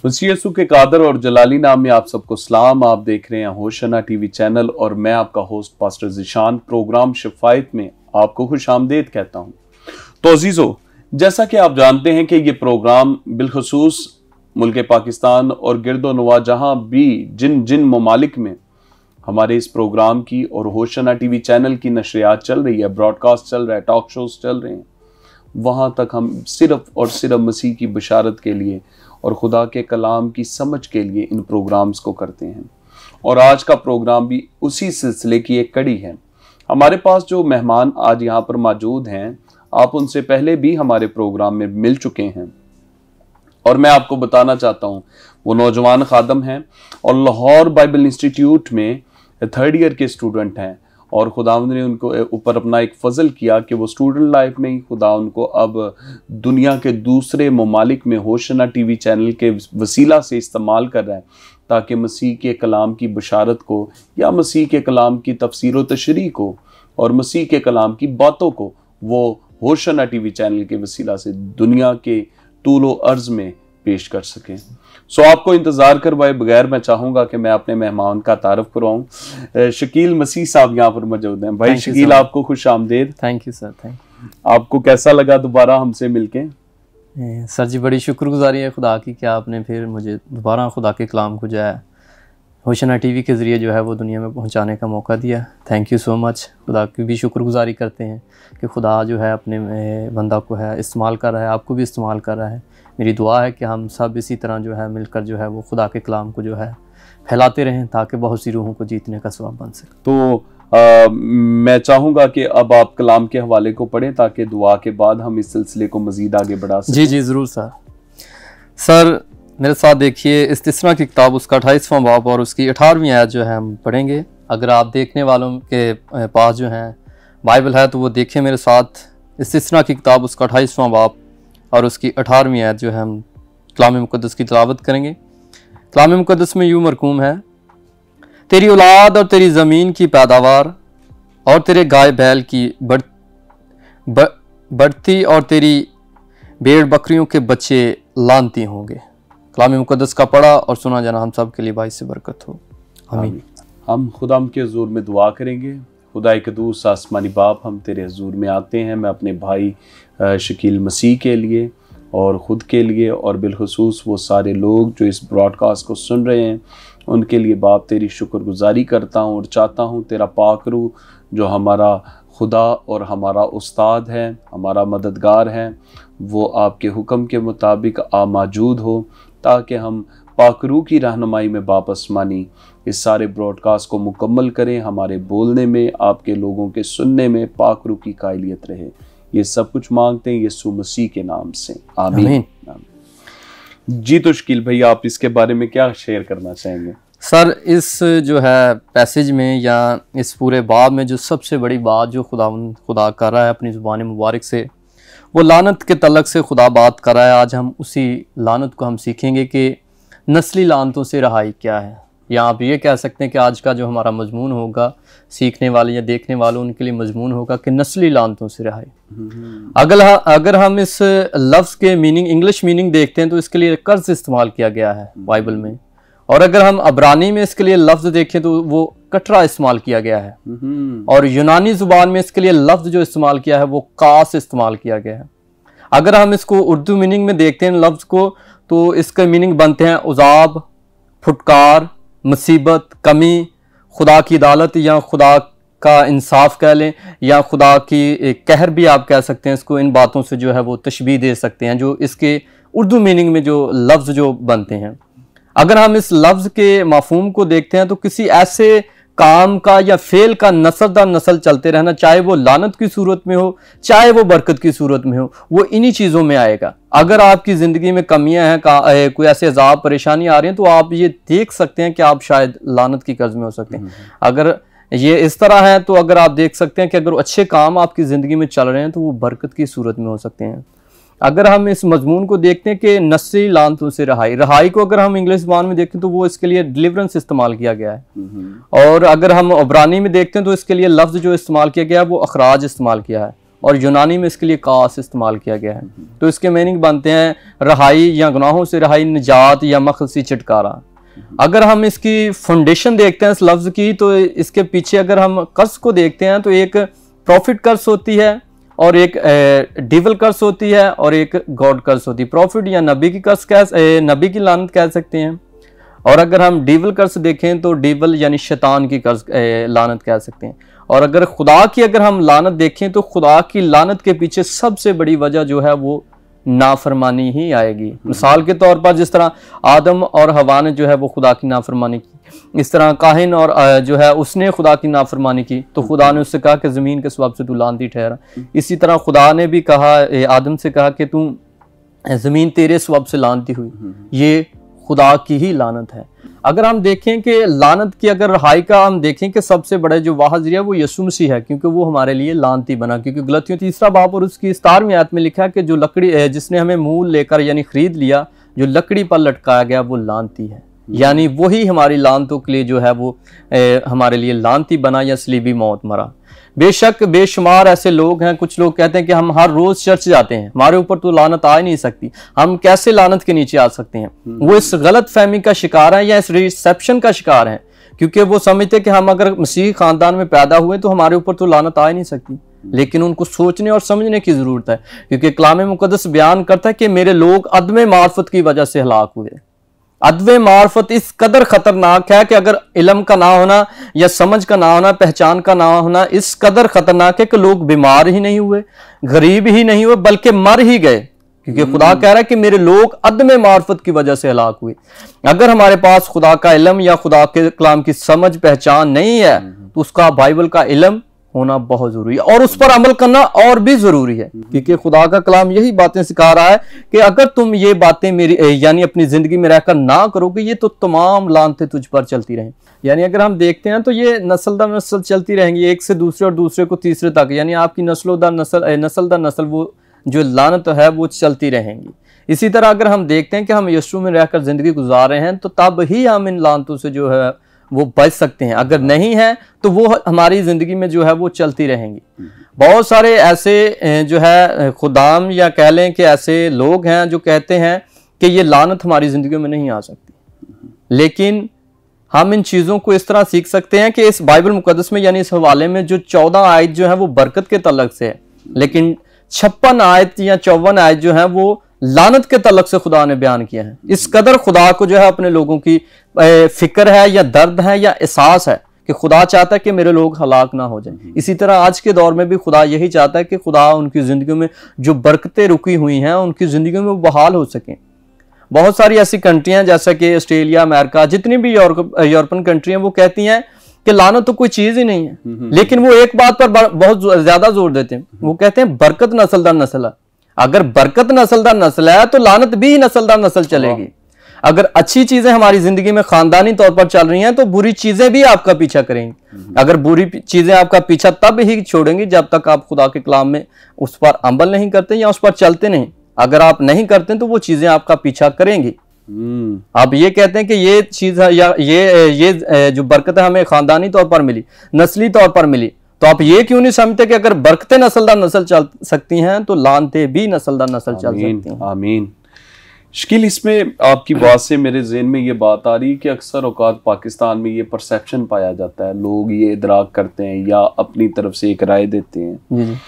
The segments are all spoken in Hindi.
मसीह यसू के कादर और जलाली नाम में आप सबको सलाम। आप देख रहे हैं होशना टीवी चैनल और मैं आपका होस्ट पास्टर ज़िशान। प्रोग्राम शिफायत में आपको खुश आमदेद कहता हूं। तो अजीजों, जैसा कि आप जानते हैं कि ये प्रोग्राम बिलखसूस मुल्क पाकिस्तान और गिरदोनवा जहां भी जिन ममालिक में हमारे इस प्रोग्राम की और होशना टीवी चैनल की नशरियात चल रही है, ब्रॉडकास्ट चल रहा है, टॉक शोज चल रहे हैं, वहां तक हम सिर्फ और सिर्फ मसीह की बशारत के लिए और खुदा के कलाम की समझ के लिए इन प्रोग्राम्स को करते हैं। और आज का प्रोग्राम भी उसी सिलसिले की एक कड़ी है। हमारे पास जो मेहमान आज यहाँ पर मौजूद हैं, आप उनसे पहले भी हमारे प्रोग्राम में मिल चुके हैं और मैं आपको बताना चाहता हूँ, वो नौजवान खादम हैं और लाहौर बाइबल इंस्टीट्यूट में 3rd ईयर के स्टूडेंट हैं। और खुदावंद ने उनको ऊपर अपना एक फजल किया कि वो स्टूडेंट लाइफ में ही खुदा उनको अब दुनिया के दूसरे ममालिक में होशना टीवी चैनल के वसीला से इस्तेमाल कर रहा है, ताकि मसीह के कलाम की बशारत को या मसीह के कलाम की तफसीर व तशरीह को और मसीह के कलाम की बातों को वो होशना टीवी चैनल के वसीला से दुनिया के तूलो अर्ज में पेश कर सकें। सो आपको इंतजार करवाए बगैर मैं चाहूंगा कि मैं अपने मेहमान का तारफ करवाऊं। शकील मसीह साहब यहाँ पर मौजूद हैं। भाई शकील, आपको खुश आमदेद। Thank you sir. Thank you. आपको कैसा लगा दोबारा हमसे मिलके? सर जी, बड़ी शुक्रगुजारी है खुदा की कि आपने फिर मुझे दोबारा खुदा के कलाम को जो है होशना टीवी के ज़रिए जो है वो दुनिया में पहुंचाने का मौका दिया। Thank you so much. खुदा की भी शुक्रगुजारी करते हैं कि खुदा जो है अपने बंदा को है इस्तेमाल कर रहा है, आपको भी इस्तेमाल कर रहा है। मेरी दुआ है कि हम सब इसी तरह जो है मिलकर जो है वो खुदा के कलाम को जो है फैलाते रहें, ताकि बहुत सी रूहों को जीतने का सबब बन सके। तो मैं चाहूँगा कि अब आप कलाम के हवाले को पढ़ें, ताकि दुआ के बाद हम इस सिलसिले को मज़ीद आगे बढ़ा सकें। जी जी ज़रूर सर। सर मेरे साथ देखिए, इस्तिस्ना की किताब उसका 28वां बाब और उसकी 18वीं आयत जो है हम पढ़ेंगे। अगर आप देखने वालों के पास जो है बाइबल है तो वो देखें मेरे साथ। इस्तिस्ना की किताब उसका 28वां बाब और उसकी 18वीं आयत जो है हम कलाम मुक़द्दस की तिलावत करेंगे। कलाम मुक़द्दस में यूँ मरकूम है, तेरी औलाद और तेरी ज़मीन की पैदावार और तेरे गाय बैल की बढ़ती और तेरी भेड़ बकरियों के बच्चे लानती होंगे। कलाम मुक़द्दस का पढ़ा और सुना जाना हम सब के लिए बाइस से बरकत हो। आमीन। हम खुदा के हुजूर में दुआ करेंगे। खुदा कदूस आसमानी बाप, हम तेरे हुजूर में आते हैं। मैं अपने भाई शकील मसीह के लिए और ख़ुद के लिए और बिलखसूस वो सारे लोग जो इस ब्रॉडकास्ट को सुन रहे हैं उनके लिए बाप तेरी शुक्रगुजारी करता हूँ और चाहता हूँ तेरा पाक रूह जो हमारा खुदा और हमारा उस्ताद है, हमारा मददगार है, वो आपके हुक्म के मुताबिक मौजूद हो, ताकि हम पाकरू की रहनुमाई में बाप आसमानी इस सारे ब्रॉडकास्ट को मुकम्मल करें। हमारे बोलने में, आपके लोगों के सुनने में पाकरू की कायलियत रहे। ये सब कुछ मांगते हैं यीशु मसीह के नाम से, आमीन। जी तो शकील भाई, आप इसके बारे में क्या शेयर करना चाहेंगे? सर, इस जो है पैसेज में या इस पूरे बाब में जो सबसे बड़ी बात जो खुदा कर रहा है अपनी ज़ुबान मुबारक से, वो लानत के तलक से खुदा बात कर रहा है। आज हम उसी लानत को हम सीखेंगे कि नस्ली लानतों से रहाई क्या है, या आप ये कह सकते हैं कि आज का जो हमारा मजमून होगा सीखने वाले या देखने वालों उनके लिए मजमून होगा कि नस्ली लानतों से रहाई। अगर हम इस लफ्ज़ के मीनिंग, इंग्लिश मीनिंग देखते हैं तो इसके लिए कर्ज इस्तेमाल किया गया है बाइबल में, और अगर हम अबरानी में इसके लिए लफ्ज़ देखें तो वो कटरा इस्तेमाल किया गया है, और यूनानी ज़ुबान में इसके लिए लफ्ज़ जो इस्तेमाल किया है वो कास इस्तेमाल किया गया है। अगर हम इसको उर्दू मीनिंग में देखते हैं लफ्ज़ को, तो इसके मीनिंग बनते हैं उजाब, फुटकार, मुसीबत, कमी, खुदा की अदालत या खुदा का इंसाफ कह लें, या खुदा की कहर भी आप कह सकते हैं इसको। इन बातों से जो है वो तशबीह दे सकते हैं जो इसके उर्दू मीनिंग में जो लफ्ज़ जो बनते हैं। अगर हम इस लफ्ज़ के मफ़हूम को देखते हैं तो किसी ऐसे काम का या फेल का नस्ल दर नस्ल चलते रहना, चाहे वो लानत की सूरत में हो चाहे वो बरकत की सूरत में हो, वो इन्हीं चीज़ों में आएगा। अगर आपकी ज़िंदगी में कमियां हैं, कोई ऐसे अज़ाब परेशानी आ रही हैं, तो आप ये देख सकते हैं कि आप शायद लानत की कर्ज में हो सकते हैं। अगर ये इस तरह है तो अगर आप देख सकते हैं कि अगर अच्छे काम आपकी ज़िंदगी में चल रहे हैं तो वो बरकत की सूरत में हो सकते हैं। अगर हम इस मजमून को देखते हैं कि नस्ली लानतों से रहाई को अगर हम इंग्लिश ज़बान में देखते हैं तो वो इसके लिए डिलीवरेंस इस्तेमाल किया गया है। और अगर हम अबरानी में देखते हैं तो इसके लिए लफ्ज़ जो इस्तेमाल किया गया है वो अखराज इस्तेमाल किया है, और यूनानी में इसके लिए कास इस्तेमाल किया गया है। तो इसके मीनिंग बनते हैं रहाई या गुनाहों से रहाई, निजात या मखलसी छुटकारा। अगर हम इसकी फाउंडेशन देखते हैं इस लफ्ज़ की, तो इसके पीछे अगर हम कर्ज को देखते हैं तो एक प्रॉफिट कर्ज होती है और एक डिवल कर्ज होती है और एक गॉड कर्ज होती है। प्रॉफिट या नबी की कर्ज नबी की लानत कह सकते हैं, और अगर हम डिवल कर्ज देखें तो डिवल यानी शैतान की कर्ज लानत कह सकते हैं। और अगर खुदा की अगर हम लानत देखें तो खुदा की लानत के पीछे सबसे बड़ी वजह जो है वो नाफरमानी ही आएगी। मिसाल के तौर पर जिस तरह आदम और हवा ने जो है वो खुदा की नाफरमानी की, इस तरह काहिन और जो है उसने खुदा की नाफरमानी की तो खुदा ने उससे कहा कि ज़मीन के सबब से तू लानती ठहरा। इसी तरह खुदा ने भी कहा, आदम से कहा कि तू ज़मीन तेरे सबब से लानती हुई। ये खुदा की ही लानत है। अगर हम देखें कि लानत की अगर रहाई का हम देखें कि सबसे बड़ा जो वाह जरिया वो यीशु मसीह है, क्योंकि वो हमारे लिए लानती बना। क्योंकि गलतियों 3 बाब और उसकी 17वीं आयत में लिखा है कि जो लकड़ी जिसने हमें मूल लेकर यानी खरीद लिया, जो लकड़ी पर लटकाया गया वो लानती है, यानी वही हमारी लानतों के लिए जो है वो हमारे लिए लानती बना या सलीबी मौत मरा। बेशक बेशुमार ऐसे लोग हैं, कुछ लोग कहते हैं कि हम हर रोज चर्च जाते हैं, हमारे ऊपर तो लानत आ ही नहीं सकती, हम कैसे लानत के नीचे आ सकते हैं। वो इस गलत फहमी का शिकार है या इस रिसेप्शन का शिकार है, क्योंकि वो समझते हैं कि हम अगर मसीही खानदान में पैदा हुए तो हमारे ऊपर तो लानत आ ही नहीं सकती। लेकिन उनको सोचने और समझने की जरूरत है, क्योंकि कलाम मुकद्दस बयान करता है कि मेरे लोग अदम मार्फत की वजह से हलाक हुए। अदम मार्फत इस कदर खतरनाक है कि अगर इल्म का ना होना या समझ का ना होना, पहचान का ना होना इस कदर खतरनाक है कि लोग बीमार ही नहीं हुए, गरीब ही नहीं हुए, बल्कि मर ही गए। क्योंकि खुदा कह रहा है कि मेरे लोग अदम मार्फत की वजह से हलाक हुए। अगर हमारे पास खुदा का इल्म या खुदा के कलाम की समझ पहचान नहीं है तो उसका बाइबल का इल्म होना बहुत जरूरी है और उस पर अमल करना और भी जरूरी है। क्योंकि खुदा का कलाम यही बातें सिखा रहा है कि अगर तुम ये बातें मेरी यानी अपनी जिंदगी में रहकर ना करोगे, ये तो तमाम लानतें तुझ पर चलती रहें। यानी अगर हम देखते हैं तो ये नस्ल दर नस्ल चलती रहेंगी, एक से दूसरे और दूसरे को तीसरे तक, यानी आपकी नस्लों दर नस्ल वो जो लानत है वो चलती रहेंगी। इसी तरह अगर हम देखते हैं कि हम यीशु में रहकर जिंदगी गुजार रहे हैं तो तब ही हम इन लानतों से जो है वो बच सकते हैं। अगर नहीं है तो वो हमारी जिंदगी में जो है वो चलती रहेंगी। बहुत सारे ऐसे जो है खुदाम या कह लें कि ऐसे लोग हैं जो कहते हैं कि ये लानत हमारी जिंदगी में नहीं आ सकती, लेकिन हम इन चीज़ों को इस तरह सीख सकते हैं कि इस बाइबल मुकद्दस में यानी इस हवाले में जो 14 आयत जो है वो बरकत के तलक से है, लेकिन 56 आयत या 54 आयत जो है वो लानत के तलक से खुदा ने बयान किया है। इस कदर खुदा को जो है अपने लोगों की फिक्र है या दर्द है या एहसास है कि खुदा चाहता है कि मेरे लोग हलाक ना हो जाएं। इसी तरह आज के दौर में भी खुदा यही चाहता है कि खुदा उनकी जिंदगी में जो बरकतें रुकी हुई हैं उनकी जिंदगी में वो बहाल हो सकें। बहुत सारी ऐसी कंट्रियां जैसा कि ऑस्ट्रेलिया, अमेरिका, जितनी भी यूरोपियन कंट्रियां वो कहती हैं कि लानत तो कोई चीज ही नहीं है, लेकिन वो एक बात पर बहुत ज्यादा जोर देते हैं, वो कहते हैं बरकत नस्ल दर नस्ल है। अगर बरकत नस्ल दर नस्ल है तो लानत भी नस्ल दर नस्ल चलेगी। अगर अच्छी चीजें हमारी जिंदगी में खानदानी तौर पर चल रही हैं तो बुरी चीजें भी आपका पीछा करेंगी। अगर बुरी चीजें आपका पीछा तब ही छोड़ेंगी जब तक आप खुदा के कलाम में उस पर अमल नहीं करते या उस पर चलते नहीं। अगर आप नहीं करते तो वो चीजें आपका पीछा करेंगी। आप ये कहते हैं कि ये चीज या ये जो बरकत हमें खानदानी तौर पर मिली, नस्ली तौर पर मिली, तो आप ये क्यों नहीं समझते कि अगर बरकतें नस्ल दर नस्ल चल सकती हैं तो लानतें भी नस्ल दर नस्ल चल सकती हैं। आमीन। शकील, इसमें आपकी बात से मेरे ज़हन में ये बात आ रही है कि अक्सर औकात पाकिस्तान में ये परसेप्शन पाया जाता है, लोग ये इदराक करते हैं या अपनी तरफ से एक राय देते हैं।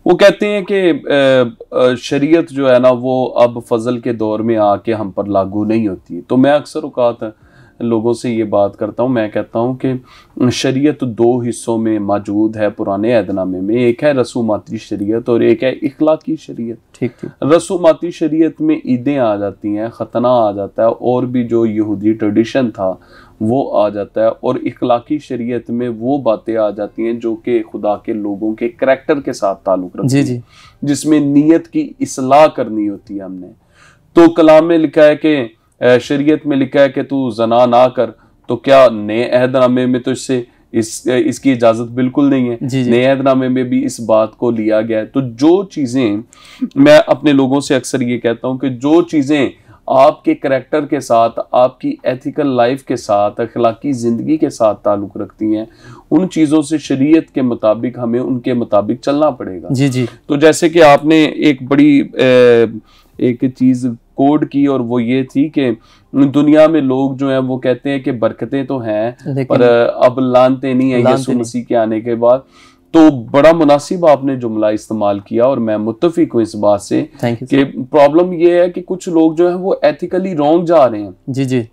वो कहते हैं कि शरीयत जो है ना वो अब फजल के दौर में आके हम पर लागू नहीं होती। तो मैं अक्सर औकात लोगों से ये बात करता हूँ, मैं कहता हूँ कि शरीयत 2 हिस्सों में मौजूद है पुराने अहदनामे में। एक है रसूमाती शरीयत और एक है इखलाकी शरीयत। ठीक। रसूमाती शरीयत में ईदें आ जाती हैं, खतना आ जाता है और भी जो यहूदी ट्रेडिशन था वो आ जाता है, और इखलाकी शरीयत में वो बातें आ जाती हैं जो कि खुदा के लोगों के करैक्टर के साथ ताल्लुक रखती हैं, जिसमें नीयत की इस्लाह करनी होती है हमने। तो कलाम में लिखा है कि शरीयत में लिखा है कि तू जना ना कर, तो क्या नए अहदनामे में तो इसकी इजाजत बिल्कुल नहीं है। नए अहदनामे में भी इस बात को लिया गया है। तो जो चीजें मैं अपने लोगों से अक्सर ये कहता हूं कि जो चीजें आपके करैक्टर के साथ, आपकी एथिकल लाइफ के साथ, अखलाकी ज़िंदगी के साथ ताल्लुक़ रखती हैं, उन चीज़ों से शरीयत के मुताबिक हमें उनके मुताबिक चलना पड़ेगा। जी जी। तो जैसे कि आपने एक बड़ी एक चीज़ कोड की, और वो ये थी कि दुनिया में लोग जो हैं वो कहते हैं कि बरकतें तो हैं पर अब लानते नहीं है यीशु मसीह के आने के बाद। तो बड़ा मुनासिब आपने जुमला इस्तेमाल किया, और मैं मुत्तफिक हूँ इस बात से कि प्रॉब्लम ये है कि कुछ लोग जो है वो एथिकली रॉन्ग जा रहे हैं। जी जी।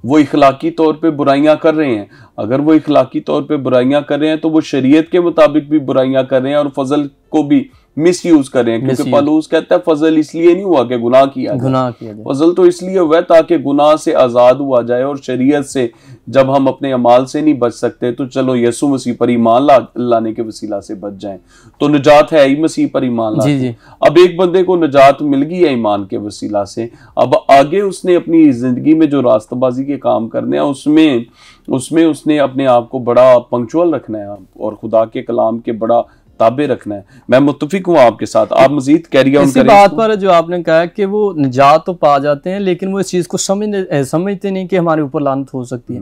वो इखलाकी तौर पे बुराइयां कर रहे हैं। अगर वो इखलाकी तौर पे बुराइयां कर रहे हैं तो वो शरीयत के मुताबिक भी बुराइयां कर रहे हैं और फजल को भी मिस यूज कर रहे हैं, क्योंकि पलूस कहता है फजल इसलिए नहीं हुआ कि गुनाह किया जाए, फजल तो इसलिए हुआ ताकि गुनाह से आजाद हुआ जाए। और शरीयत से जब हम अपने अमाल से नहीं बच सकते तो चलो यीशु मसीह पर ईमान लाने के वसीला से बच जाएं, तो निजात है ही मसीह पर ईमान लाने। अब एक बंदे को निजात मिल गई है ईमान के वसीला से, अब आगे उसने अपनी जिंदगी में जो रास्तबाजी के काम करने हैं उसमें उसने अपने आप को बड़ा पंक्चुअल रखना है और खुदा के कलाम के बड़ा ताबे रखना है। मैं मुत्तफिक हूँ आपके साथ, आप मजीद कैरी ऑन करें। इसी बात पर जो आपने कहा कि वो निजात तो पा जाते हैं लेकिन वो इस चीज को समझते नहीं कि हमारे ऊपर लानत हो सकती है।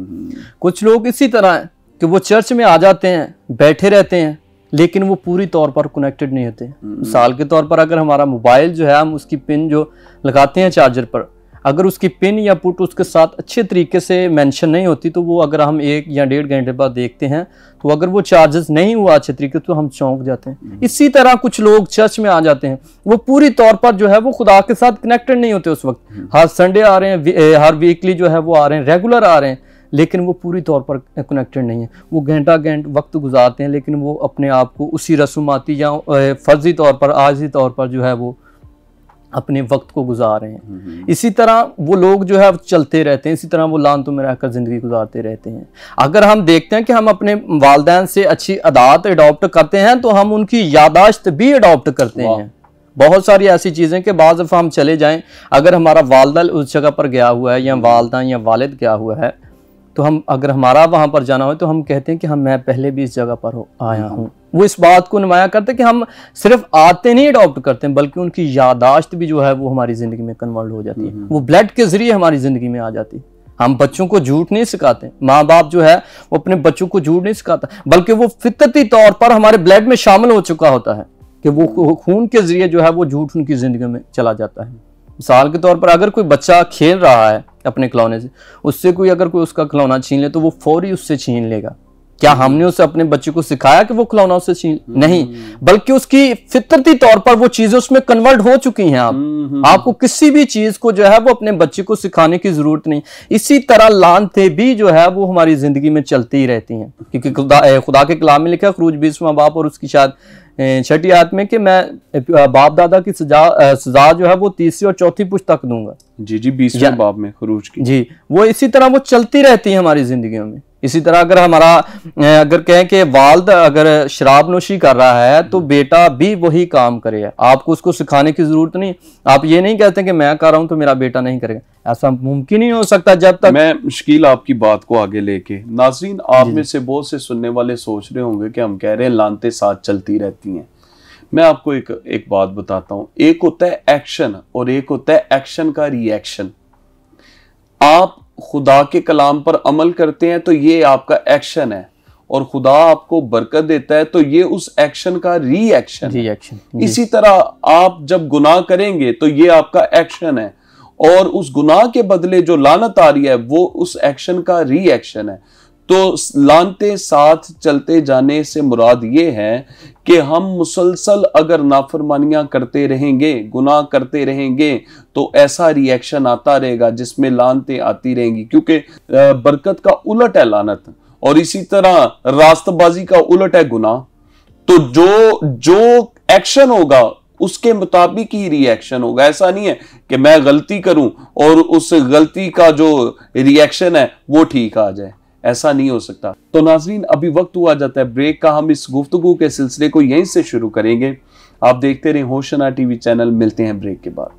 कुछ लोग इसी तरह है कि वो चर्च में आ जाते हैं, बैठे रहते हैं, लेकिन वो पूरी तौर पर कनेक्टेड नहीं होते। मिसाल के तौर पर अगर हमारा मोबाइल जो है हम उसकी पिन जो लगाते हैं चार्जर पर, अगर उसकी पिन या पुट उसके साथ अच्छे तरीके से मेंशन नहीं होती तो वो अगर हम 1 या 1.5 घंटे बाद देखते हैं तो अगर वो चार्जेस नहीं हुआ अच्छे तरीके तो हम चौंक जाते हैं। इसी तरह कुछ लोग चर्च में आ जाते हैं, वो पूरी तौर पर जो है वो खुदा के साथ कनेक्टेड नहीं होते उस वक्त। हर संडे आ रहे हैं, हर वीकली जो है वो आ रहे हैं, रेगुलर आ रहे हैं, लेकिन वो पूरी तौर पर कनेक्टेड नहीं है। वो घंटा वक्त गुजारते हैं लेकिन वो अपने आप को उसी रसूमाती या फर्जी तौर पर, आजी तौर पर जो है वो अपने वक्त को गुजार रहे हैं। इसी तरह वो लोग जो है चलते रहते हैं, इसी तरह वो लानतों में रहकर ज़िंदगी गुजारते रहते हैं। अगर हम देखते हैं कि हम अपने वालिदैन से अच्छी आदत अडॉप्ट करते हैं तो हम उनकी यादाश्त भी अडॉप्ट करते हैं। बहुत सारी ऐसी चीज़ें कि बाज़ दफ़ा हम चले जाएं, अगर हमारा वालदा उस जगह पर गया हुआ है या वालदा या वालिद गया हुआ है तो हम अगर हमारा वहाँ पर जाना हो तो हम कहते हैं कि मैं पहले भी इस जगह पर आया हूँ। वो इस बात को नुमाया करते हैं कि हम सिर्फ आते नहीं अडॉप्ट करते हैं बल्कि उनकी यादाश्त भी जो है वो हमारी ज़िंदगी में कन्वर्ट हो जाती है। वो ब्लड के ज़रिए हमारी ज़िंदगी में आ जाती है। हम बच्चों को झूठ नहीं सिखाते, माँ बाप जो है वो अपने बच्चों को झूठ नहीं सिखाता, बल्कि वो फितरती तौर पर हमारे ब्लड में शामिल हो चुका होता है कि वो खून के ज़रिए जो है वो झूठ उनकी ज़िंदगी में चला जाता है। मिसाल के तौर पर अगर कोई बच्चा खेल रहा है अपने खिलौने से, उससे कोई अगर कोई उसका खिलौना छीन ले तो वो फौरी उससे छीन लेगा। क्या हमने उसे अपने बच्चे को सिखाया कि वो खिलौना उससे छीन? नहीं, बल्कि उसकी फितरती तौर पर वो चीजें उसमें कन्वर्ट हो चुकी हैं। आपको किसी भी चीज को जो है वो अपने बच्चे को सिखाने की जरूरत नहीं। इसी तरह लानतें भी जो है वो हमारी जिंदगी में चलती ही रहती हैं, क्योंकि खुदा के कलाम में लिखा खरूज 20वां बाब और उसकी शायद 6ठी आयत में कि मैं बाप दादा की सजा जो है वो 3री और 4थी पुश्त तक दूंगा। जी जी, 20वें बाब में खरूज की। जी, वो इसी तरह वो चलती रहती है हमारी जिंदगियों में। इसी तरह अगर हमारा अगर कहें कि वालिद अगर शराब नोशी कर रहा है तो बेटा भी वही काम करेगा। आपको उसको सिखाने की जरूरत नहीं। आप ये नहीं कहते कि मैं कर रहा हूं तो मेरा बेटा नहीं करेगा, ऐसा मुमकिन ही हो सकता जब तक। मैं मुश्किल आपकी बात को आगे लेके, नाज़रीन आप में से बहुत से सुनने वाले सोच रहे होंगे कि हम कह रहे हैं लानते साथ चलती रहती हैं। मैं आपको एक बात बताता हूं, एक होता है एक्शन और एक होता है एक्शन का रिएक्शन। आप खुदा के कलाम पर अमल करते हैं तो ये आपका एक्शन है, और खुदा आपको बरकत देता है तो ये उस एक्शन का रिएक्शन। इसी तरह आप जब गुनाह करेंगे तो ये आपका एक्शन है, और उस गुनाह के बदले जो लानत आ रही है वो उस एक्शन का रिएक्शन है। तो लानते साथ चलते जाने से मुराद ये है कि हम मुसलसल अगर नाफरमानियां करते रहेंगे, गुनाह करते रहेंगे तो ऐसा रिएक्शन आता रहेगा जिसमें लानते आती रहेंगी, क्योंकि बरकत का उलट है लानत, और इसी तरह रास्तबाजी का उलट है गुनाह। तो जो एक्शन होगा उसके मुताबिक ही रिएक्शन होगा। ऐसा नहीं है कि मैं गलती करूं और उस गलती का जो रिएक्शन है वो ठीक आ जाए, ऐसा नहीं हो सकता। तो नाजरीन अभी वक्त हुआ जाता है ब्रेक का। हम इस गुफ्तगू के सिलसिले को यहीं से शुरू करेंगे। आप देखते रहें होशना टीवी चैनल। मिलते हैं ब्रेक के बाद।